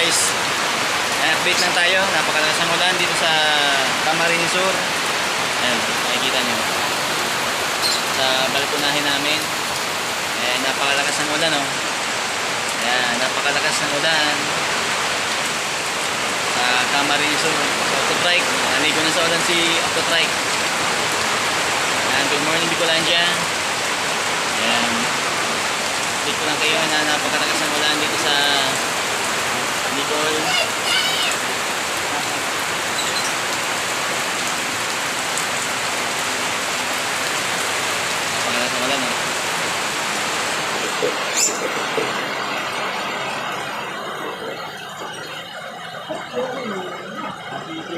guys, update lang tayo. Napakalakas ng ulan dito sa Camarines Sur. Ayan, makikita nyo sa balkonahin namin. Ayan, napakalakas ng ulan, oh. Ayan, napakalakas ng ulan sa Camarines Sur. Autotrike, naligo na sa ulan si Autotrike. Ayan, good morning Bicolandia. Ayan, update ko lang kayo na napakalakas ng ulan dito sa Bicol. Napakalakas ng ulan, oh.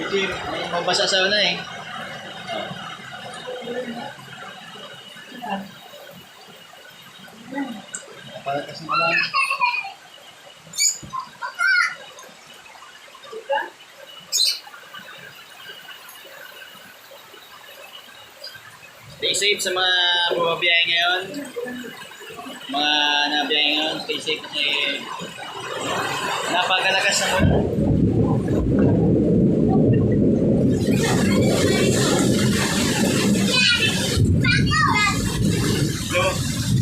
May mabasa sa una eh. Napakalakas ng ulan. Stay safe sa mga bumabiyahe ngayon. Mga nabiyahe ngayon, stay safe kasi napakalakas ng ulan.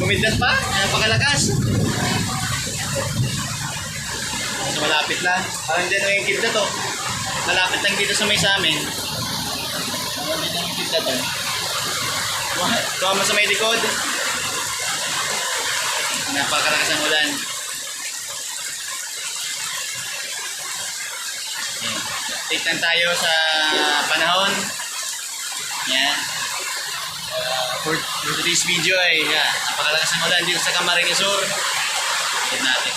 Bumidlat pa? Napakalakas. So, malapit lang. Parang hindi na yung kidlat, oh. Malapit lang dito sa may sa amin. Malapit lang yung kidlat, oh. Tuwa mo sa may likod. Napakalakas ng ulan. Update lang tayo sa panahon. Yan. For today's video ay napakalakas ng ulan dito sa Camarines Sur. Tignan natin.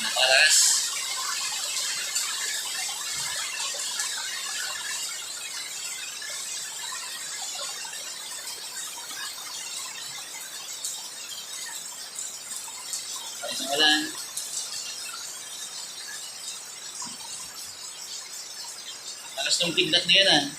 Napakalakas. Napakalakas ng ulan. Lakas ng kidlat na yun, ah.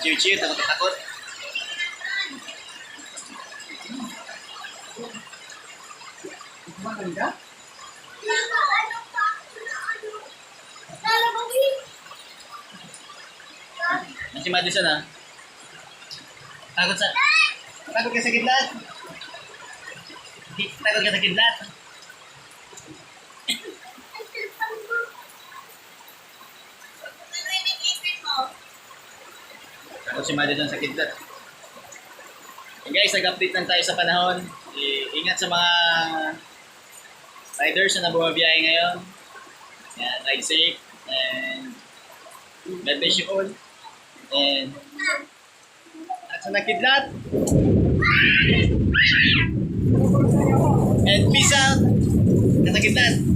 Cheer-cheer, takot-takot. Maganda? Si Madison, ah. Takot sa... Takot ka sa kidlat? Takot ka sa kidlat? Takot si Madison sa kidlat. Okay guys, nag-update lang tayo sa panahon. Ingat sa mga riders na bumabiyahe ngayon. Yan, ride safe. And God bless you all. And at sa nakidlat. And peace out. Sa nakidlat.